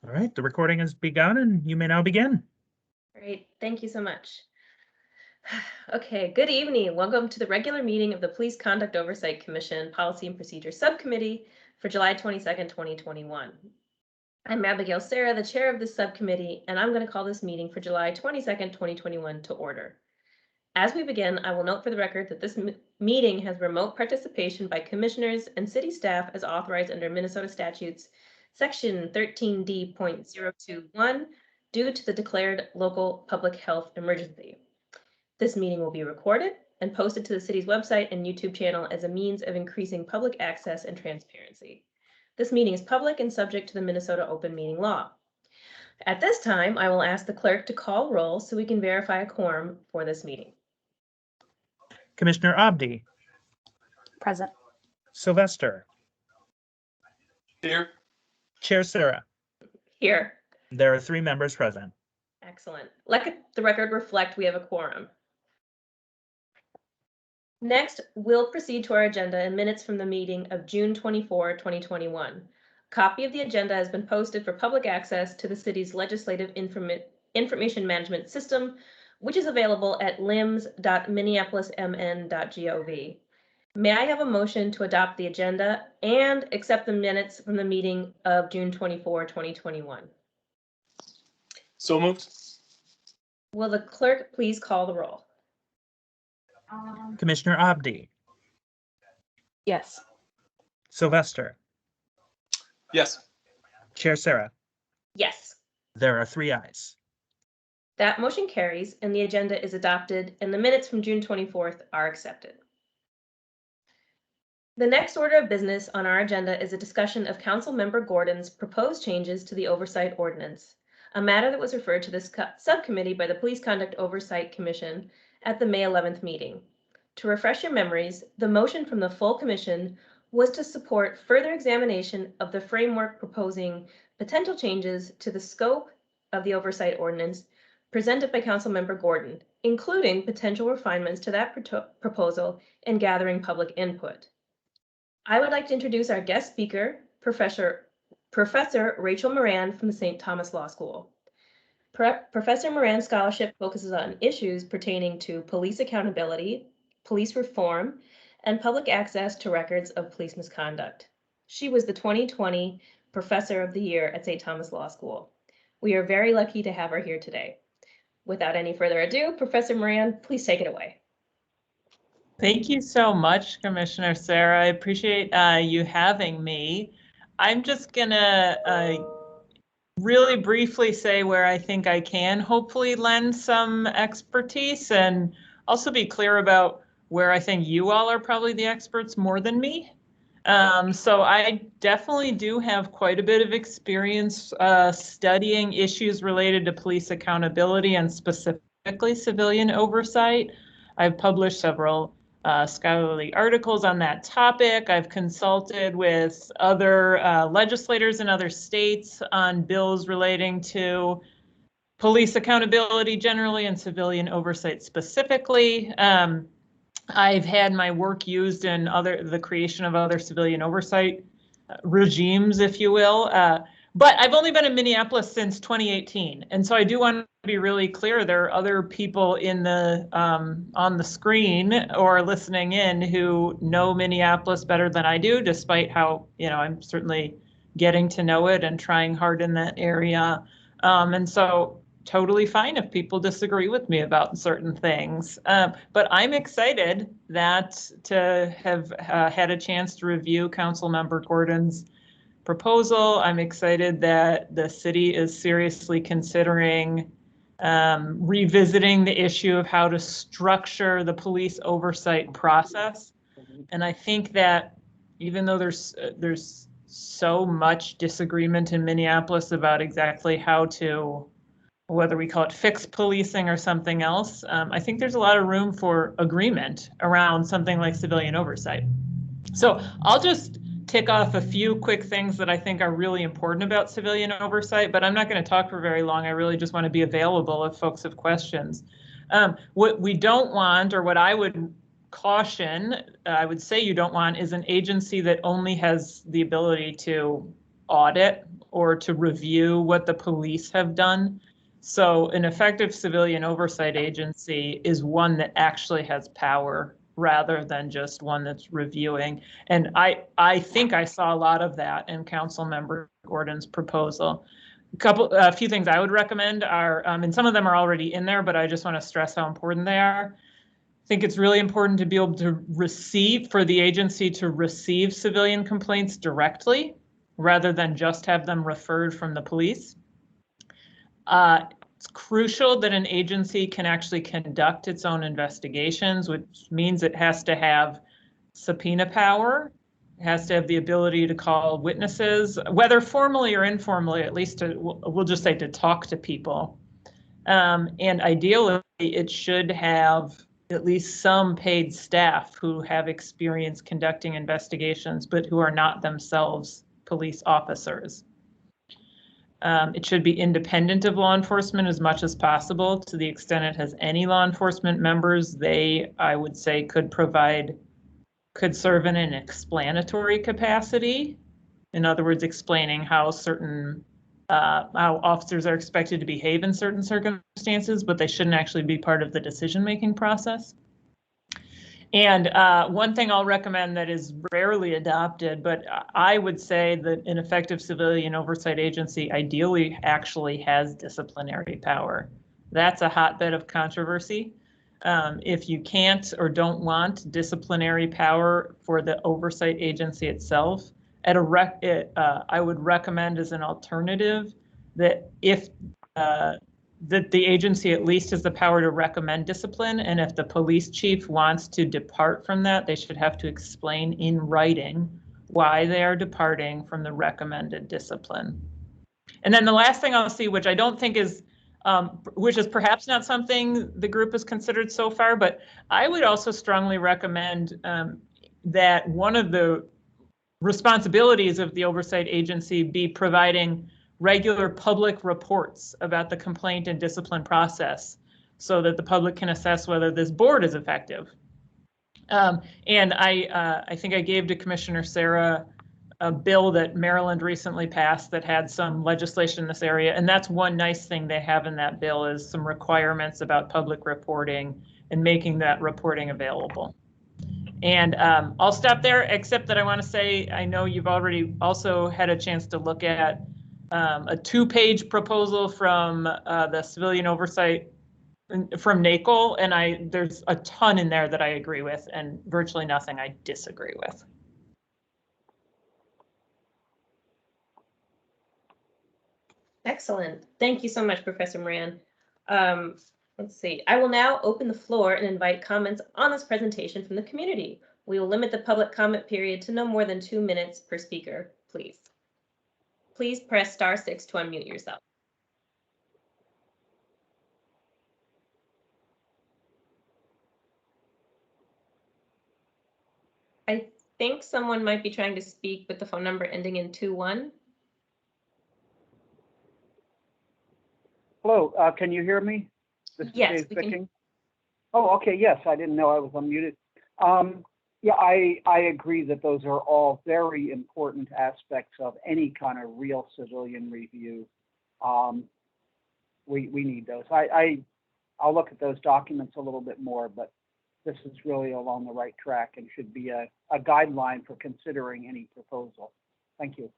All right, the recording has begun and you may now begin. Great, thank you so much. Okay, good evening. Welcome to the regular meeting of the Police Conduct Oversight Commission Policy and Procedure Subcommittee for July 22nd, 2021. I'm Abigail Sarah, the chair of this subcommittee, and I'm going to call this meeting for July 22nd, 2021 to order. As we begin, I will note for the record that this meeting has remote participation by commissioners and city staff as authorized under Minnesota statutes, section 13D.021, due to the declared local public health emergency. This meeting will be recorded and posted to the city's website and YouTube channel as a means of increasing public access and transparency. This meeting is public and subject to the Minnesota Open Meeting Law. At this time, I will ask the clerk to call roll so we can verify a quorum for this meeting. Commissioner Abdi. Present. Sylvester. Here. Chair Sarah. Here. There are 3 members present. Excellent. Let the record reflect we have a quorum. Next, we'll proceed to our agenda and minutes from the meeting of June 24, 2021. A copy of the agenda has been posted for public access to the city's legislative information management system, which is available at lims.minneapolismn.gov. May I have a motion to adopt the agenda and accept the minutes from the meeting of June 24, 2021? So moved. Will the clerk please call the roll? Commissioner Abdi. Yes. Sylvester. Yes. Chair Sarah. Yes. There are 3 ayes. That motion carries and the agenda is adopted and the minutes from June 24th are accepted. The next order of business on our agenda is a discussion of Councilmember Gordon's proposed changes to the Oversight Ordinance, a matter that was referred to this subcommittee by the Police Conduct Oversight Commission at the May 11th meeting. To refresh your memories, the motion from the full commission was to support further examination of the framework proposing potential changes to the scope of the Oversight Ordinance presented by Councilmember Gordon, including potential refinements to that proposal and gathering public input. I would like to introduce our guest speaker, Professor Rachel Moran from the St. Thomas Law School. Professor Moran's scholarship focuses on issues pertaining to police accountability, police reform, and public access to records of police misconduct. She was the 2020 Professor of the Year at St. Thomas Law School. We are very lucky to have her here today. Without any further ado, Professor Moran, please take it away. Thank you so much, Commissioner Sarah. I appreciate you having me. I'm just gonna really briefly say where I think I can hopefully lend some expertise and also be clear about where I think you all are probably the experts more than me. So I definitely do have quite a bit of experience studying issues related to police accountability and specifically civilian oversight. I've published several scholarly articles on that topic. I've consulted with other legislators in other states on bills relating to police accountability generally and civilian oversight specifically. I've had my work used in the creation of other civilian oversight regimes, if you will. But I've only been in Minneapolis since 2018. And so I do want to be really clear, there are other people in the on the screen or listening in who know Minneapolis better than I do, despite how, I'm certainly getting to know it and trying hard in that area. And so totally fine if people disagree with me about certain things. But I'm excited to have had a chance to review Councilmember Gordon's proposal. I'm excited that the city is seriously considering revisiting the issue of how to structure the police oversight process. And I think that even though there's so much disagreement in Minneapolis about exactly how to, whether we call it fixed policing or something else, I think there's a lot of room for agreement around something like civilian oversight. So I'll just tick off a few quick things that I think are really important about civilian oversight, but I'm not going to talk for very long. I really just want to be available if folks have questions. What we don't want, or what I would caution, I would say you don't want, is an agency that only has the ability to audit or to review what the police have done. So an effective civilian oversight agency is one that actually has power rather than just one that's reviewing. And I think I saw a lot of that in Councilmember Gordon's proposal. A few things I would recommend are, and some of them are already in there, but I just want to stress how important they are. I think it's really important to be able to for the agency to receive civilian complaints directly rather than just have them referred from the police. It's crucial that an agency can actually conduct its own investigations, which means it has to have subpoena power. It has to have the ability to call witnesses, whether formally or informally, at least we'll just say to talk to people. And ideally, it should have at least some paid staff who have experience conducting investigations, but who are not themselves police officers. It should be independent of law enforcement as much as possible. To the extent it has any law enforcement members, they, I would say, could serve in an explanatory capacity. In other words, explaining how how officers are expected to behave in certain circumstances, but they shouldn't actually be part of the decision-making process. And one thing I'll recommend that is rarely adopted, but I would say that an effective civilian oversight agency ideally actually has disciplinary power. That's a hotbed of controversy. If you can't or don't want disciplinary power for the oversight agency itself, I would recommend as an alternative that that the agency at least has the power to recommend discipline, and if the police chief wants to depart from that, they should have to explain in writing why they are departing from the recommended discipline. And then the last thing I'll see, which I don't think is, which is perhaps not something the group has considered so far, but I would also strongly recommend that one of the responsibilities of the oversight agency be providing regular public reports about the complaint and discipline process so that the public can assess whether this board is effective. And I think I gave to Commissioner Sarah a bill that Maryland recently passed that had some legislation in this area. And that's one nice thing they have in that bill is some requirements about public reporting and making that reporting available. And I'll stop there, except that I want to say, I know you've already also had a chance to look at a 2-page proposal from the civilian oversight from NACL, and there's a ton in there that I agree with and virtually nothing I disagree with. Excellent. Thank you so much, Professor Moran. Let's see. I will now open the floor and invite comments on this presentation from the community. We will limit the public comment period to no more than 2 minutes per speaker, please. Please press *6 to unmute yourself. I think someone might be trying to speak with the phone number ending in 21. Hello, can you hear me? This is Yes, Dave we can. Picking. Oh, okay, yes, I didn't know I was unmuted. Yeah, I agree that those are all very important aspects of any kind of real civilian review. We need those. I'll look at those documents a little bit more, but this is really along the right track and should be a guideline for considering any proposal. Thank you.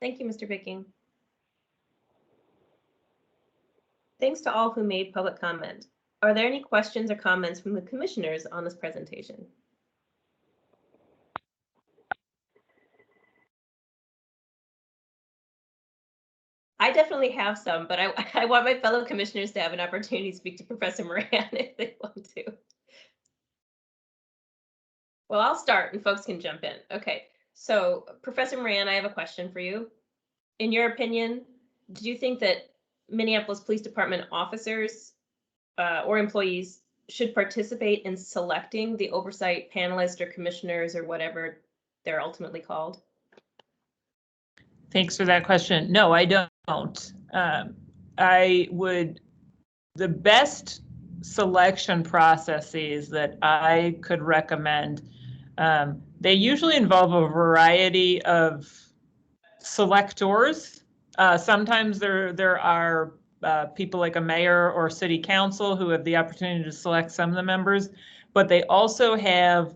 Thank you, Mr. Picking. Thanks to all who made public comment. Are there any questions or comments from the commissioners on this presentation? I definitely have some, but I want my fellow commissioners to have an opportunity to speak to Professor Moran if they want to. Well, I'll start and folks can jump in. Okay, so Professor Moran, I have a question for you. In your opinion, do you think that Minneapolis Police Department officers or employees should participate in selecting the oversight panelists or commissioners or whatever they're ultimately called? Thanks for that question. No, I don't. The best selection processes that I could recommend, they usually involve a variety of selectors. Sometimes there are people like a mayor or city council who have the opportunity to select some of the members, but they also have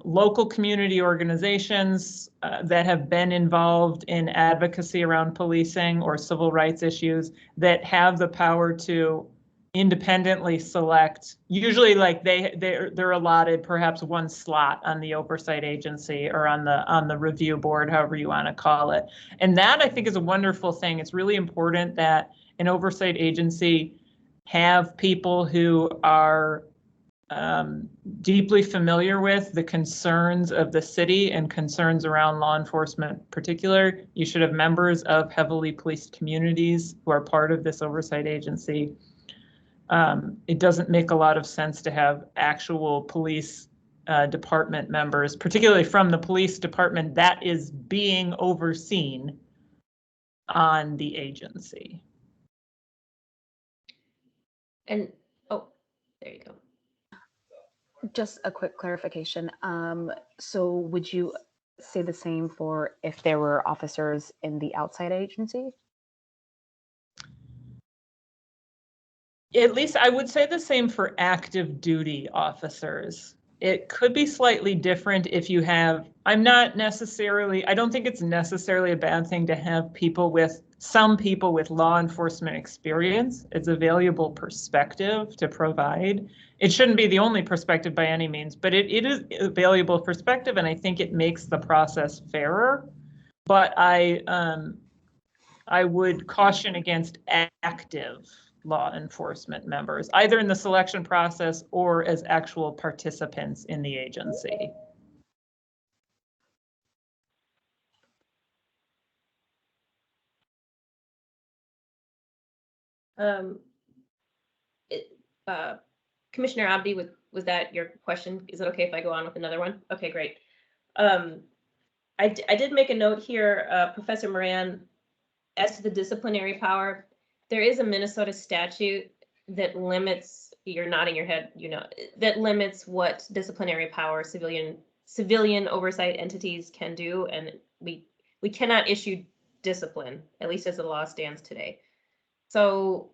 local community organizations that have been involved in advocacy around policing or civil rights issues that have the power to independently select, usually like they're allotted perhaps one slot on the oversight agency or on the review board, however you want to call it. And that I think is a wonderful thing. It's really important that an oversight agency have people who are deeply familiar with the concerns of the city and concerns around law enforcement in particular. You should have members of heavily policed communities who are part of this oversight agency. It doesn't make a lot of sense to have actual police department members, particularly from the police department that is being overseen on the agency. And, oh, there you go. Just a quick clarification. So would you say the same for if there were officers in the outside agency? At least I would say the same for active duty officers. It could be slightly different if you have, I don't think it's necessarily a bad thing to have some people with law enforcement experience. It's a valuable perspective to provide. It shouldn't be the only perspective by any means, but it is a valuable perspective, and I think it makes the process fairer. But I would caution against active law enforcement members, either in the selection process or as actual participants in the agency. Commissioner Abdi, was that your question? Is it okay if I go on with another one? Okay, great. I did make a note here, Professor Moran, as to the disciplinary power. There is a Minnesota statute that limits, you're nodding your head, that limits what disciplinary power civilian oversight entities can do, and we cannot issue discipline, at least as the law stands today. So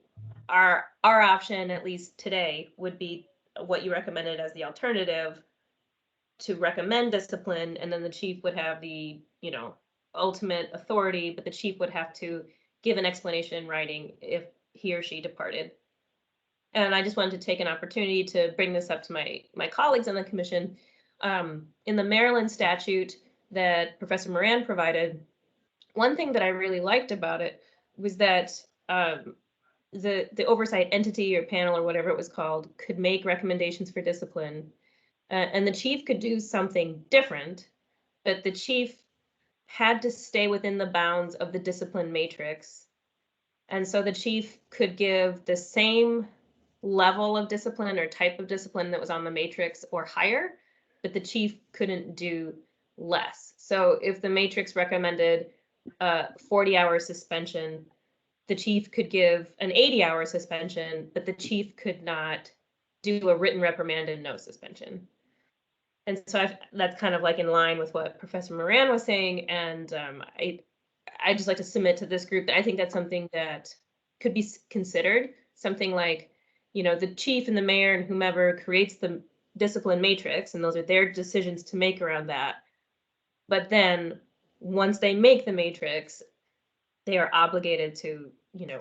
our option, at least today, would be what you recommended as the alternative, to recommend discipline, and then the chief would have the ultimate authority, but the chief would have to give an explanation in writing if he or she departed. And I just wanted to take an opportunity to bring this up to my colleagues on the commission. In the Maryland statute that Professor Moran provided, one thing that I really liked about it was that the oversight entity or panel or whatever it was called could make recommendations for discipline, and the chief could do something different, but the chief had to stay within the bounds of the discipline matrix. And so the chief could give the same level of discipline or type of discipline that was on the matrix or higher, but the chief couldn't do less. So if the matrix recommended 40-hour suspension, the chief could give an 80-hour suspension, but the chief could not do a written reprimand and no suspension. And so that's kind of like in line with what Professor Moran was saying. And I just like to submit to this group that I think that's something that could be considered. Something like, the chief and the mayor and whomever creates the discipline matrix, and those are their decisions to make around that. But then once they make the matrix, they are obligated to,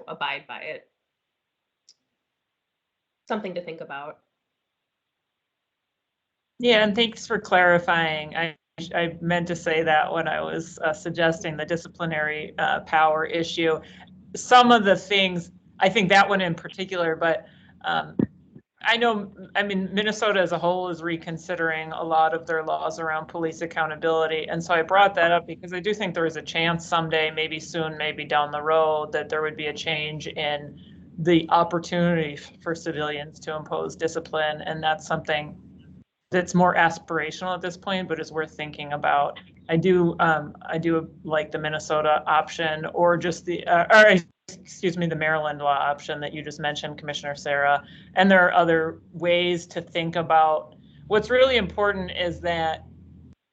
abide by it. Something to think about. Yeah, and thanks for clarifying. I meant to say that when I was suggesting the disciplinary power issue. Some of the things, I think that one in particular, but Minnesota as a whole is reconsidering a lot of their laws around police accountability. And so I brought that up because I do think there is a chance someday, maybe soon, maybe down the road, that there would be a change in the opportunity for civilians to impose discipline. And that's something that's more aspirational at this point, but is worth thinking about. I do like the Minnesota option, or just the Maryland law option that you just mentioned, Commissioner Sarah. And there are other ways to think about. What's really important is that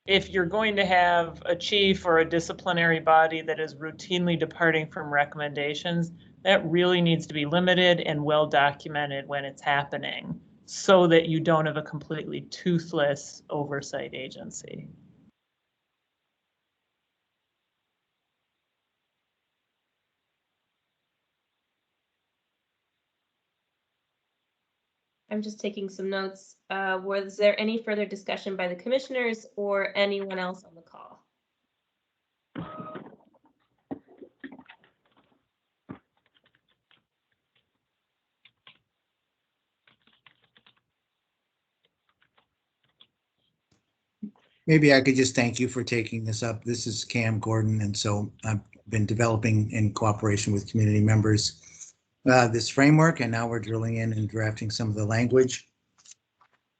if you're going to have a chief or a disciplinary body that is routinely departing from recommendations, that really needs to be limited and well documented when it's happening so that you don't have a completely toothless oversight agency. I'm just taking some notes. Was there any further discussion by the commissioners or anyone else on the call? Maybe I could just thank you for taking this up. This is Cam Gordon, and so I've been developing in cooperation with community members this framework, and now we're drilling in and drafting some of the language.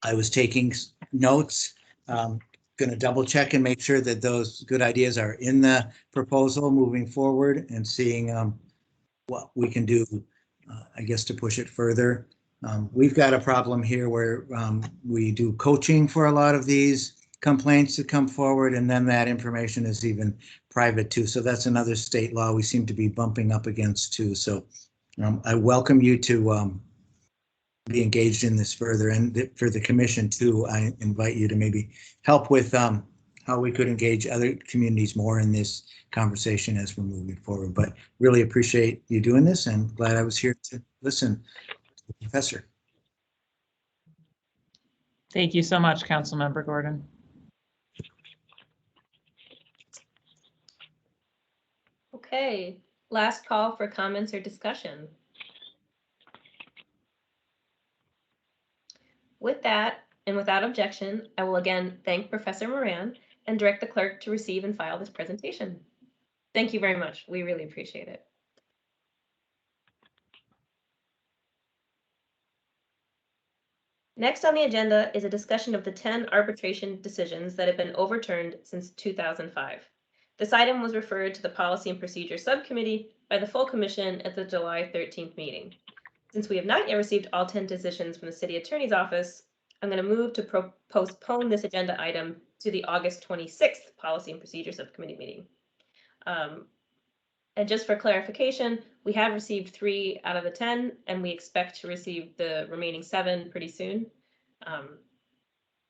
I was taking notes, going to double check and make sure that those good ideas are in the proposal moving forward and seeing what we can do, I guess, to push it further. We've got a problem here where we do coaching for a lot of these complaints that come forward, and then that information is even private too. So that's another state law we seem to be bumping up against too. So I welcome you to be engaged in this further, and for the commission too, I invite you to maybe help with how we could engage other communities more in this conversation as we're moving forward. But really appreciate you doing this, and glad I was here to listen to the professor. Thank you so much, Councilmember Gordon. Okay, last call for comments or discussion. With that, and without objection, I will again thank Professor Moran and direct the clerk to receive and file this presentation. Thank you very much. We really appreciate it. Next on the agenda is a discussion of the 10 arbitration decisions that have been overturned since 2005. This item was referred to the Policy and Procedure Subcommittee by the full commission at the July 13th meeting. Since we have not yet received all 10 decisions from the City Attorney's Office, I'm going to move to postpone this agenda item to the August 26th Policy and Procedure Subcommittee meeting. And just for clarification, we have received 3 out of the 10, and we expect to receive the remaining 7 pretty soon.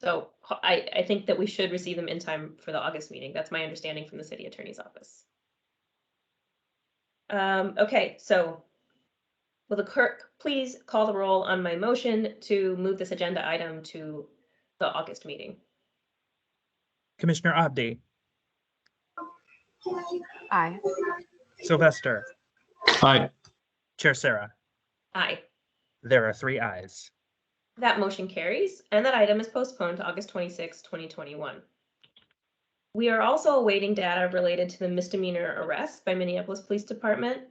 So I think that we should receive them in time for the August meeting. That's my understanding from the City Attorney's Office. Okay, so will the clerk please call the roll on my motion to move this agenda item to the August meeting? Commissioner Abdi, Aye. Sylvester, Aye. Chair Sarah. Aye. There are 3 ayes. That motion carries, and that item is postponed to August 26, 2021. We are also awaiting data related to the misdemeanor arrest by Minneapolis Police Department.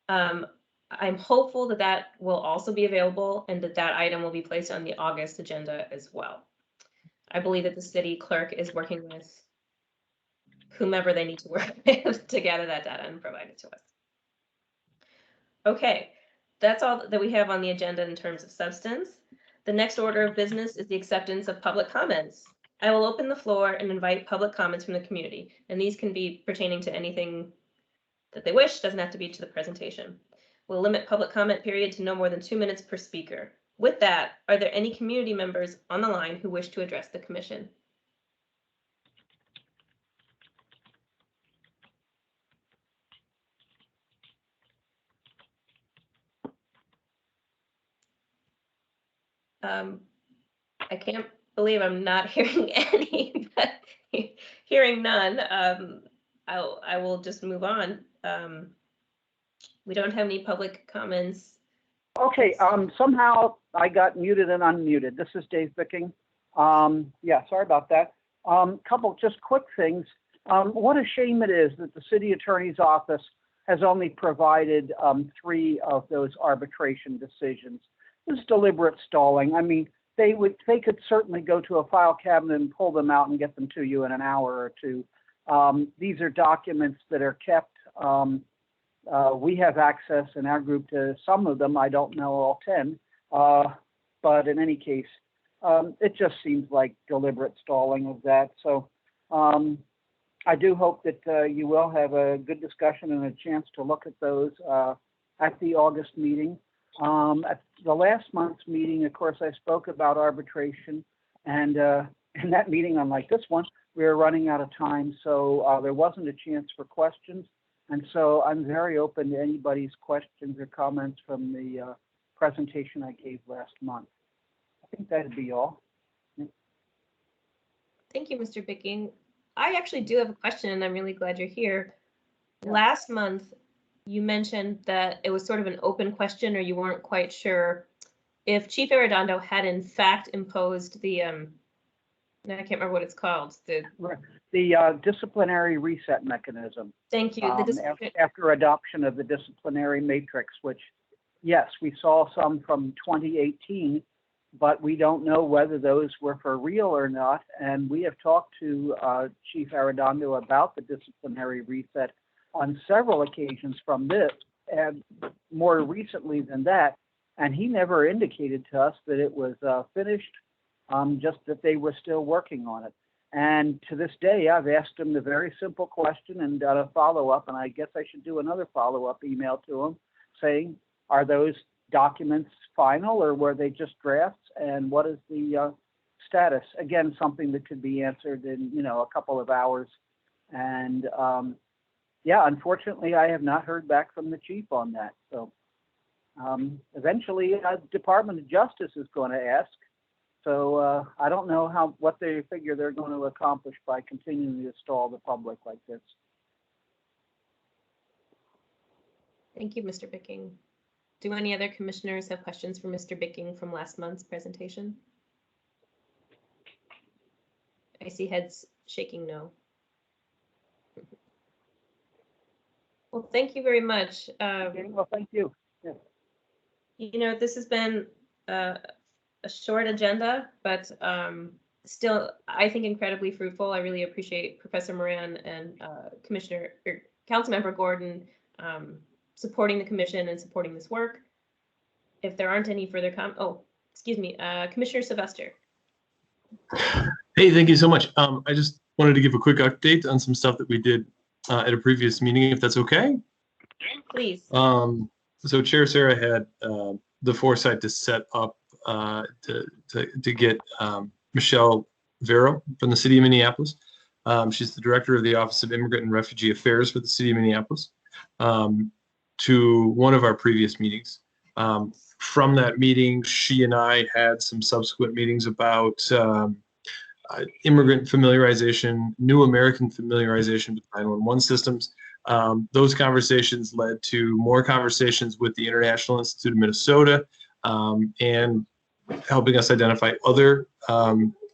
I'm hopeful that that will also be available and that that item will be placed on the August agenda as well. I believe that the city clerk is working with whomever they need to work with to gather that data and provide it to us. Okay, that's all that we have on the agenda in terms of substance. The next order of business is the acceptance of public comments. I will open the floor and invite public comments from the community, and these can be pertaining to anything that they wish, doesn't have to be to the presentation. We'll limit public comment period to no more than 2 minutes per speaker. With that, are there any community members on the line who wish to address the commission? I can't believe I'm not hearing any, but hearing none, I will just move on. We don't have any public comments. Okay, somehow I got muted and unmuted. This is Dave Bicking. Yeah, sorry about that. Couple just quick things. What a shame it is that the city attorney's office has only provided 3 of those arbitration decisions. This is deliberate stalling. I mean, they could certainly go to a file cabinet and pull them out and get them to you in an hour or 2. These are documents that are kept. We have access in our group to some of them. I don't know all 10, but in any case, it just seems like deliberate stalling of that. So I do hope that you will have a good discussion and a chance to look at those at the August meeting. At the last month's meeting, of course, I spoke about arbitration, and in that meeting, unlike this one, we were running out of time, so there wasn't a chance for questions. And so I'm very open to anybody's questions or comments from the presentation I gave last month. I think that'd be all. Thank you, Mr. Bicking. I actually do have a question, and I'm really glad you're here. Yeah. Last month, you mentioned that it was sort of an open question, or you weren't quite sure if Chief Arredondo had in fact imposed the, I can't remember what it's called. The disciplinary reset mechanism. Thank you. After adoption of the disciplinary matrix, which, yes, we saw some from 2018, but we don't know whether those were for real or not. And we have talked to Chief Arredondo about the disciplinary reset on several occasions from this, and more recently than that. And he never indicated to us that it was finished, just that they were still working on it. And to this day, I've asked him the very simple question and done a follow-up, and I guess I should do another follow-up email to him saying, are those documents final, or were they just drafts, and what is the status? Again, something that could be answered in, a couple of hours. And yeah, unfortunately, I have not heard back from the chief on that. So eventually, Department of Justice is going to ask. So I don't know what they figure they're going to accomplish by continuing to stall the public like this. Thank you, Mr. Bicking. Do any other commissioners have questions for Mr. Bicking from last month's presentation? I see heads shaking no. Well, thank you very much. Okay, well, thank you. Yeah. This has been a short agenda, but still, I think, incredibly fruitful. I really appreciate Professor Moran and Councilmember Gordon supporting the commission and supporting this work. If there aren't any further Commissioner Sylvester. Hey, thank you so much. I just wanted to give a quick update on some stuff that we did at a previous meeting, if that's okay. Please. So Chair Sarah had the foresight to set up to get Michelle Vero from the City of Minneapolis. She's the director of the Office of Immigrant and Refugee Affairs for the City of Minneapolis, to one of our previous meetings. From that meeting, she and I had some subsequent meetings about immigrant familiarization, new American familiarization with 911 systems. Those conversations led to more conversations with the International Institute of Minnesota, and helping us identify other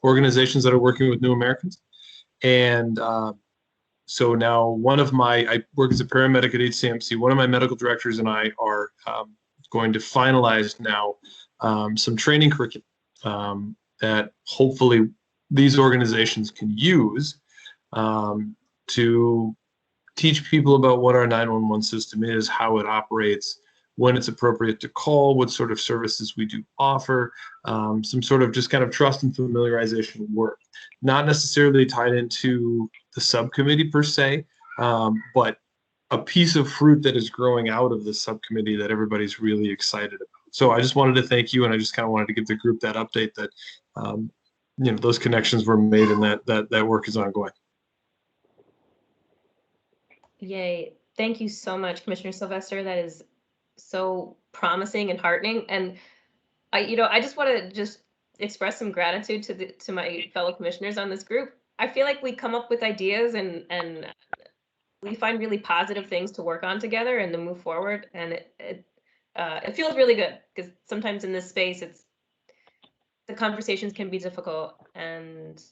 organizations that are working with new Americans. And so now I work as a paramedic at HCMC. One of my medical directors and I are going to finalize now some training curriculum that hopefully these organizations can use to teach people about what our 911 system is, how it operates, when it's appropriate to call, what sort of services we do offer, some sort of just kind of trust and familiarization work. Not necessarily tied into the subcommittee per se, but a piece of fruit that is growing out of the subcommittee that everybody's really excited about. So I just wanted to thank you, and I just kind of wanted to give the group that update that those connections were made and that work is ongoing. Yay. Thank you so much, Commissioner Sylvester. That is so promising and heartening. And I just want to express some gratitude to my fellow commissioners on this group. I feel like we come up with ideas and we find really positive things to work on together and to move forward. And it feels really good, because sometimes in this space, the conversations can be difficult and,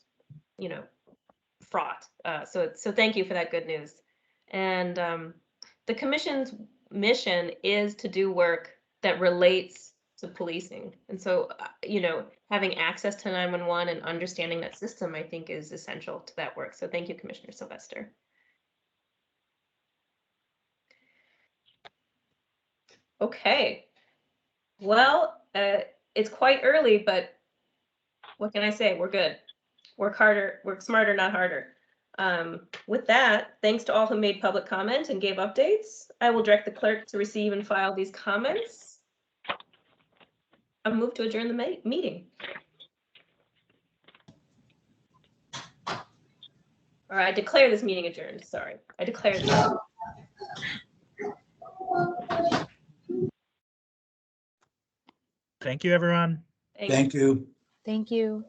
fraught. So thank you for that good news. And the commission's mission is to do work that relates to policing. And so, having access to 911 and understanding that system, I think, is essential to that work. So thank you, Commissioner Sylvester. Okay. Well, it's quite early, but what can I say? We're good. Work harder, work smarter, not harder. With that, thanks to all who made public comment and gave updates. I will direct the clerk to receive and file these comments. I move to adjourn the meeting. Or I declare this meeting adjourned. Sorry, I declare this. Thank you, everyone. Thanks. Thank you. Thank you.